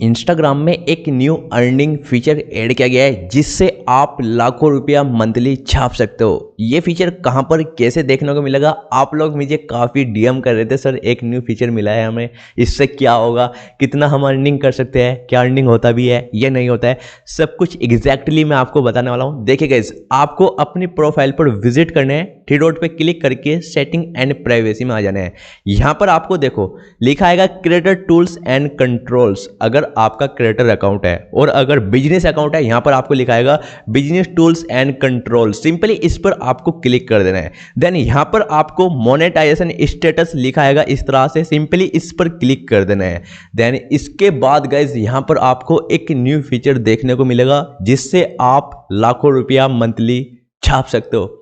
Instagram में एक new earning feature add किया गया है जिससे आप लाखों रुपया मंथली छाप सकते हो। ये फीचर कहां पर कैसे देखने को मिलेगा? आप लोग मुझे काफ़ी डीएम कर रहे थे, सर एक न्यू फीचर मिला है हमें, इससे क्या होगा, कितना हम अर्निंग कर सकते हैं, क्या अर्निंग होता भी है या नहीं होता है, सब कुछ एग्जैक्टली मैं आपको बताने वाला हूँ। देखिए गाइस, आपको अपनी प्रोफाइल पर विजिट करना है, थ्री डॉट पे क्लिक करके सेटिंग एंड प्राइवेसी में आ जाना है। यहाँ पर आपको देखो लिखा आएगा क्रिएटर टूल्स एंड कंट्रोल्स। अगर आपका क्रिएटर अकाउंट है और अगर बिजनेस अकाउंट है, यहाँ पर आपको लिखा आएगा business tools and control. Simply इस पर आपको क्लिक कर देना है। देन यहाँ पर आपको मोनेटाइजेशन स्टेटस लिखा आएगा इस तरह से, सिंपली इस पर क्लिक कर देना है। देन इसके बाद गाइज यहाँ पर आपको एक न्यू फीचर देखने को मिलेगा जिससे आप लाखों रुपया मंथली छाप सकते हो।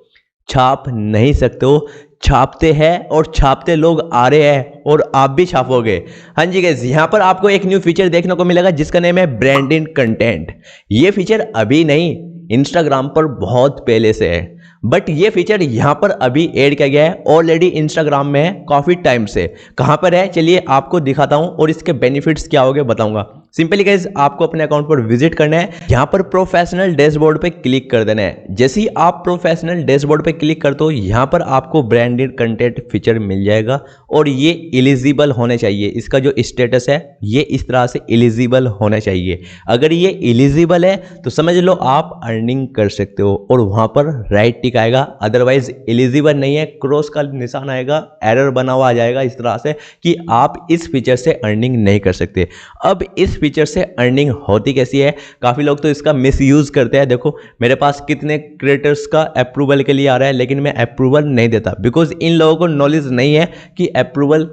छाप नहीं सकते हो, छापते हैं और छापते लोग आ रहे हैं और आप भी छापोगे। हाँ जी गाइस, यहाँ पर आपको एक न्यू फीचर देखने को मिलेगा जिसका नेम है ब्रांडिंग कंटेंट। ये फीचर अभी नहीं, इंस्टाग्राम पर बहुत पहले से है, बट ये फीचर यहाँ पर अभी ऐड किया गया है। ऑलरेडी इंस्टाग्राम में है काफ़ी टाइम से। कहाँ पर है चलिए आपको दिखाता हूँ और इसके बेनिफिट्स क्या होंगे बताऊंगा। सिंपली गाइस, आपको अपने अकाउंट पर विजिट करना है, यहाँ पर प्रोफेशनल डैशबोर्ड पे क्लिक कर देना है। जैसे ही आप प्रोफेशनल डैशबोर्ड पे क्लिक करते हो, यहाँ पर आपको ब्रांडेड कंटेंट फीचर मिल जाएगा और ये एलिजिबल होने चाहिए। इसका जो स्टेटस है ये इस तरह से एलिजिबल होना चाहिए। अगर ये एलिजिबल है तो समझ लो आप अर्निंग कर सकते हो और वहाँ पर राइट टिक आएगा। अदरवाइज एलिजिबल नहीं है, क्रॉस का निशान आएगा, एरर बना हुआ आ जाएगा इस तरह से कि आप इस फीचर से अर्निंग नहीं कर सकते। अब इस फीचर से अर्निंग होती कैसी है? काफ़ी लोग तो इसका मिसयूज करते हैं। देखो मेरे पास कितने क्रिएटर्स का अप्रूवल के लिए आ रहा है, लेकिन मैं अप्रूवल नहीं देता बिकॉज इन लोगों को नॉलेज नहीं है कि अप्रूवल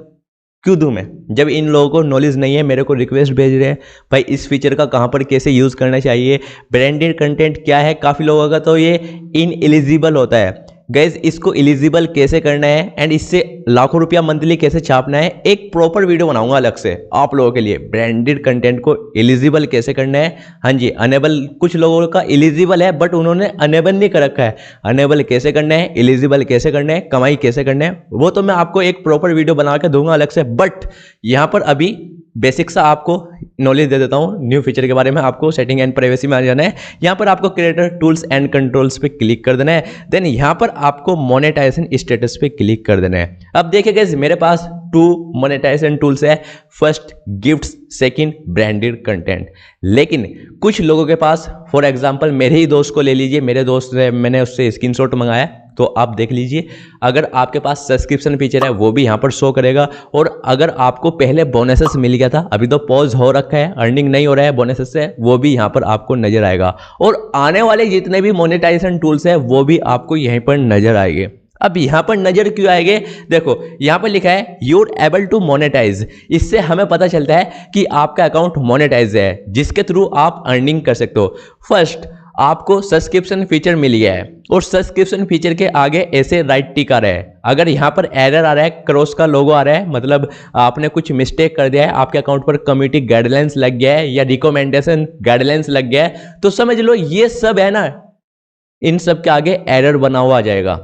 क्यों दूं मैं। जब इन लोगों को नॉलेज नहीं है, मेरे को रिक्वेस्ट भेज रहे हैं भाई इस फीचर का कहां पर कैसे यूज़ करना चाहिए, ब्रांडेड कंटेंट क्या है। काफ़ी लोगों का तो ये इनएलिजिबल होता है। गाइज, इसको एलिजिबल कैसे करना है एंड इससे लाखों रुपया मंथली कैसे छापना है, एक प्रॉपर वीडियो बनाऊंगा अलग से आप लोगों के लिए। ब्रांडेड कंटेंट को एलिजिबल कैसे करना है, हाँ जी, अनेबल कुछ लोगों का एलिजिबल है बट उन्होंने अनेबल नहीं कर रखा है। अनेबल कैसे करना है, एलिजिबल कैसे करना है, कमाई कैसे करना है, वो तो मैं आपको एक प्रॉपर वीडियो बना के दूंगा अलग से। बट यहाँ पर अभी बेसिक सा आपको नॉलेज दे देता हूँ न्यू फीचर के बारे में। आपको सेटिंग एंड प्राइवेसी में आ जाना है, यहाँ पर आपको क्रिएटर टूल्स एंड कंट्रोल्स पे क्लिक कर देना है। देन यहाँ पर आपको मोनेटाइजेशन स्टेटस पे क्लिक कर देना है। अब देखिए गाइस, मेरे पास 2 मोनेटाइजेशन टूल्स है, first gifts, second branded content. लेकिन कुछ लोगों के पास, फॉर एग्जांपल मेरे ही दोस्त को ले लीजिए, मेरे दोस्त ने, मैंने उससे स्क्रीनशॉट मंगाया तो आप देख लीजिए। अगर आपके पास सब्सक्रिप्शन फीचर है वो भी यहाँ पर शो करेगा, और अगर आपको पहले बोनसेस मिल गया था, अभी तो पॉज हो रखा है, अर्निंग नहीं हो रहा है बोनसेस से, वो भी यहाँ पर आपको नजर आएगा। और आने वाले जितने भी मोनेटाइजेशन टूल्स है वो भी आपको यहीं पर नजर आएंगे। अब यहाँ पर नजर क्यों आएंगे? देखो यहाँ पर लिखा है यूर एबल टू मोनेटाइज। इससे हमें पता चलता है कि आपका अकाउंट मोनेटाइज है, जिसके थ्रू आप अर्निंग कर सकते हो। फर्स्ट, आपको सब्सक्रिप्शन फीचर मिल गया है और सब्सक्रिप्शन फीचर के आगे ऐसे राइट टिक आ रहा है। अगर यहाँ पर एरर आ रहा है, क्रॉस का लोगो आ रहा है, मतलब आपने कुछ मिस्टेक कर दिया है, आपके अकाउंट पर कम्युनिटी गाइडलाइंस लग गया है या रिकमेंडेशन गाइडलाइंस लग गया है, तो समझ लो ये सब है ना, इन सब के आगे एरर बना हुआ आ जाएगा।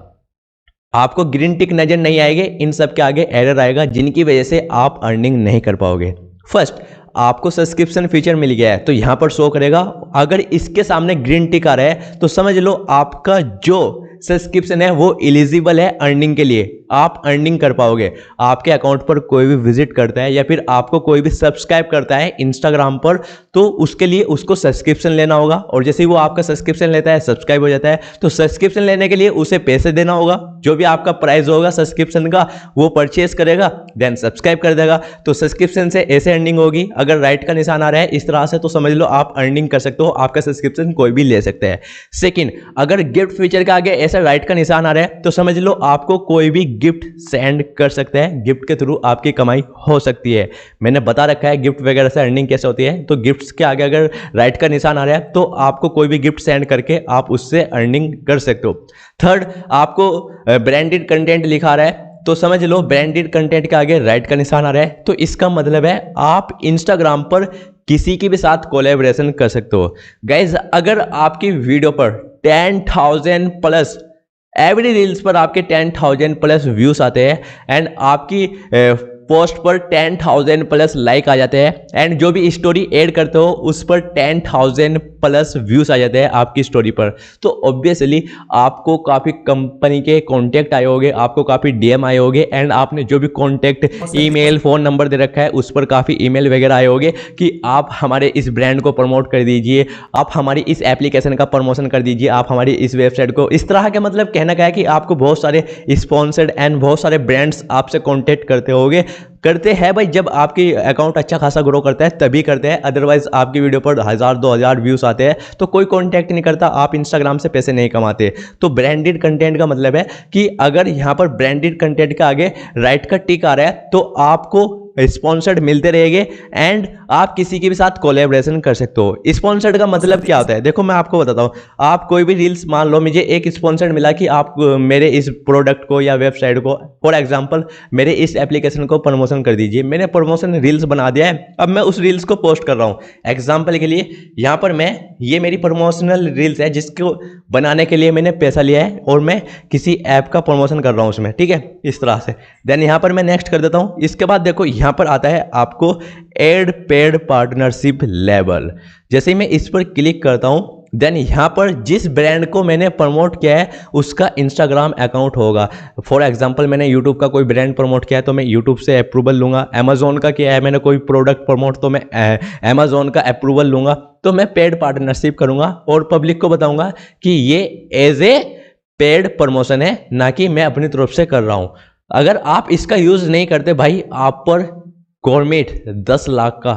आपको ग्रीन टिक नजर नहीं आएंगे, इन सब के आगे एरर आएगा, जिनकी वजह से आप अर्निंग नहीं कर पाओगे। फर्स्ट, आपको सब्सक्रिप्शन फीचर मिल गया है तो यहां पर शो करेगा। अगर इसके सामने ग्रीन टिक आ रहा है तो समझ लो आपका जो सब्सक्रिप्शन है वो एलिजिबल है अर्निंग के लिए, आप अर्निंग कर पाओगे। आपके अकाउंट पर कोई भी विजिट करता है या फिर आपको कोई भी सब्सक्राइब करता है इंस्टाग्राम पर, तो उसके लिए उसको सब्सक्रिप्शन लेना होगा, और जैसे ही वो आपका सब्सक्रिप्शन लेता है, सब्सक्राइब हो जाता है, तो सब्सक्रिप्शन लेने के लिए उसे पैसे देना होगा। जो भी आपका प्राइस होगा सब्सक्रिप्शन का वो परचेस करेगा, देन सब्सक्राइब कर देगा, तो सब्सक्रिप्शन से ऐसे अर्निंग होगी। अगर राइट का निशान आ रहा है इस तरह से तो समझ लो आप अर्निंग कर सकते हो, आपका सब्सक्रिप्शन कोई भी ले सकता है। सेकंड, अगर गिफ्ट फीचर के आगे ऐसा राइट का निशान आ रहा है तो समझ लो आपको कोई भी गिफ्ट सेंड कर सकता है, गिफ्ट के थ्रू आपकी कमाई हो सकती है। मैंने बता रखा है गिफ्ट वगैरह से अर्निंग कैसे होती है, तो गिफ्ट्स के आगे अगर राइट का निशान आ रहा है तो आपको कोई भी गिफ्ट सेंड करके आप उससे अर्निंग कर सकते हो। थर्ड, आपको ब्रांडेड कंटेंट लिखा आ रहा है तो समझ लो ब्रांडेड कंटेंट के आगे राइट का निशान आ रहा है, तो इसका मतलब है आप इंस्टाग्राम पर किसी के भी साथ कोलैबोरेशन कर सकते हो। गाइज, अगर आपकी वीडियो पर 10,000 प्लस एवरी रील्स पर आपके 10,000 प्लस व्यूज आते हैं एंड आपकी पोस्ट पर 10,000 प्लस लाइक आ जाते हैं एंड जो भी स्टोरी ऐड करते हो उस पर 10,000 प्लस व्यूज आ जाते हैं आपकी स्टोरी पर। तो ऑब्वियसली आपको काफ़ी कंपनी के कॉन्टैक्ट आए होंगे, आपको काफ़ी डीएम आए होंगे एंड आपने जो भी कॉन्टैक्ट ईमेल फ़ोन नंबर दे रखा है उस पर काफ़ी ईमेल वगैरह आए होंगे कि आप हमारे इस ब्रांड को प्रमोट कर दीजिए, आप हमारी इस एप्लीकेशन का प्रमोशन कर दीजिए, आप हमारी इस वेबसाइट को, इस तरह के मतलब कहना क्या है कि आपको बहुत सारे स्पॉन्सर्ड एंड बहुत सारे ब्रांड्स आपसे कॉन्टैक्ट करते होंगे, करते हैं भाई। जब आपकी अकाउंट अच्छा खासा ग्रो करता है तभी करते हैं, अदरवाइज आपकी वीडियो पर 1000-2000 व्यूज आते हैं तो कोई कांटेक्ट नहीं करता, आप इंस्टाग्राम से पैसे नहीं कमाते। तो ब्रांडेड कंटेंट का मतलब है कि अगर यहां पर ब्रांडेड कंटेंट के आगे राइट का टिक आ रहा है तो आपको स्पॉन्सर्ड मिलते रहेंगे एंड आप किसी के भी साथ कोलैबोरेशन कर सकते हो। स्पॉन्सर्ड का मतलब क्या होता है, देखो मैं आपको बताता हूँ। आप कोई भी रील्स, मान लो मुझे एक स्पॉन्सर्ड मिला कि आप मेरे इस प्रोडक्ट को या वेबसाइट को, फॉर एग्जांपल मेरे इस एप्लीकेशन को प्रमोशन कर दीजिए। मैंने प्रमोशन रील्स बना दिया है, अब मैं उस रील्स को पोस्ट कर रहा हूँ। एग्जाम्पल के लिए यहाँ पर ये मेरी प्रमोशनल रील्स है जिसको बनाने के लिए मैंने पैसा लिया है और मैं किसी ऐप का प्रमोशन कर रहा हूँ उसमें, ठीक है, इस तरह से। देन यहाँ पर मैं नेक्स्ट कर देता हूँ। इसके बाद देखो यहाँ पर आता है आपको एड पेड पार्टनरशिप लेवल। जैसे ही मैं इस पर क्लिक करता हूं देन यहाँ पर जिस ब्रांड को मैंने प्रमोट किया है उसका इंस्टाग्राम अकाउंट होगा। फॉर एग्जांपल मैंने यूट्यूब का कोई ब्रांड प्रमोट किया है तो मैं यूट्यूब से अप्रूवल लूंगा। अमेजोन का किया है मैंने कोई प्रोडक्ट प्रमोट तो मैं अमेजोन का अप्रूवल लूंगा। तो मैं पेड पार्टनरशिप करूंगा और पब्लिक को बताऊंगा कि ये एज ए पेड प्रमोशन है, ना कि मैं अपनी तरफ से कर रहा हूं। अगर आप इसका यूज नहीं करते भाई, आप पर गवर्नमेंट 10 लाख का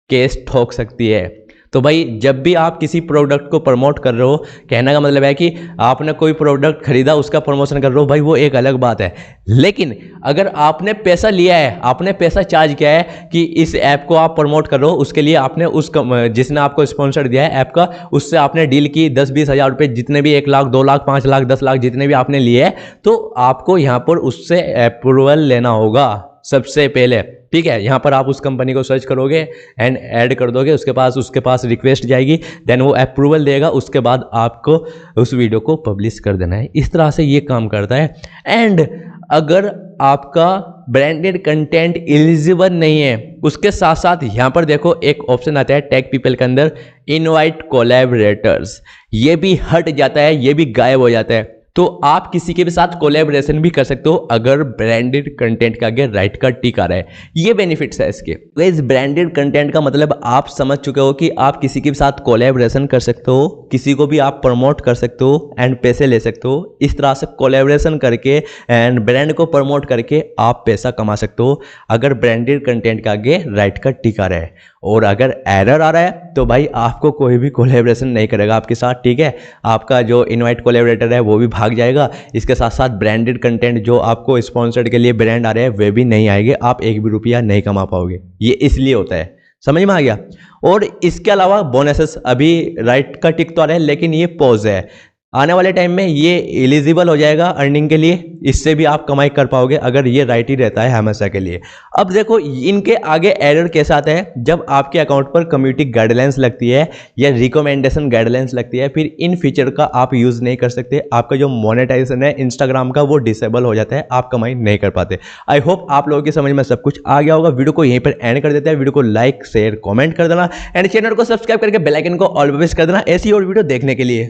केस ठोक सकती है। तो भाई जब भी आप किसी प्रोडक्ट को प्रमोट कर रहे हो, कहने का मतलब है कि आपने कोई प्रोडक्ट खरीदा उसका प्रमोशन कर रहे हो, भाई वो एक अलग बात है। लेकिन अगर आपने पैसा लिया है, आपने पैसा चार्ज किया है कि इस ऐप को आप प्रमोट कर रहे हो, उसके लिए आपने जिसने आपको स्पॉन्सर दिया है ऐप का, उससे आपने डील की 10-20 हज़ार रुपये, जितने भी 1 लाख 2 लाख 5 लाख 10 लाख जितने भी आपने लिए हैं, तो आपको यहाँ पर उससे अप्रूवल लेना होगा सबसे पहले, ठीक है। यहाँ पर आप उस कंपनी को सर्च करोगे एंड ऐड कर दोगे, उसके पास रिक्वेस्ट जाएगी, देन वो अप्रूवल देगा, उसके बाद आपको उस वीडियो को पब्लिश कर देना है। इस तरह से ये काम करता है। एंड अगर आपका ब्रांडेड कंटेंट एलिजिबल नहीं है, उसके साथ साथ यहाँ पर देखो एक ऑप्शन आता है टेक पीपल के अंदर, इनवाइट कोलैबोरेटर्स, ये भी हट जाता है, ये भी गायब हो जाता है। तो आप किसी के भी साथ कोलैबोरेशन भी कर सकते हो अगर ब्रांडेड कंटेंट के आगे राइट का टिक आ रहा है। ये बेनिफिट्स है इसके। तो इस ब्रांडेड कंटेंट का मतलब आप समझ चुके हो कि आप किसी के भी साथ कोलैबोरेशन कर सकते हो, किसी को भी आप प्रमोट कर सकते हो एंड पैसे ले सकते हो। इस तरह से कोलैबोरेशन करके एंड ब्रांड को प्रमोट करके आप पैसा कमा सकते हो अगर ब्रांडेड कंटेंट के आगे राइट का टिक आ रहा है। और अगर एरर आ रहा है तो भाई आपको कोई भी कोलैबोरेशन नहीं करेगा आपके साथ, ठीक है। आपका जो इनवाइट कोलैबोरेटर है वो भी भाग जाएगा। इसके साथ साथ ब्रांडेड कंटेंट जो आपको स्पॉन्सर्ड के लिए ब्रांड आ रहे हैं वे भी नहीं आएंगे, आप एक भी रुपया नहीं कमा पाओगे। ये इसलिए होता है, समझ में आ गया। और इसके अलावा बोनसेस, अभी राइट का टिक तो आ रहा है लेकिन ये पॉज है, आने वाले टाइम में ये एलिजिबल हो जाएगा अर्निंग के लिए, इससे भी आप कमाई कर पाओगे अगर ये राइट ही रहता है हमेशा के लिए। अब देखो इनके आगे एरर कैसा आता है, जब आपके अकाउंट पर कम्युनिटी गाइडलाइंस लगती है या रिकमेंडेशन गाइडलाइंस लगती है, फिर इन फीचर का आप यूज नहीं कर सकते। आपका जो मोनेटाइजेशन है इंस्टाग्राम का वो डिसेबल हो जाता है, आप कमाई नहीं कर पाते। आई होप आप लोगों की समझ में सब कुछ आ गया होगा। वीडियो को यहीं पर एंड कर देते हैं। वीडियो को लाइक शेयर कमेंट कर देना एंड चैनल को सब्सक्राइब करके बेल आइकन को ऑल पे प्रेस कर देना ऐसी और वीडियो देखने के लिए।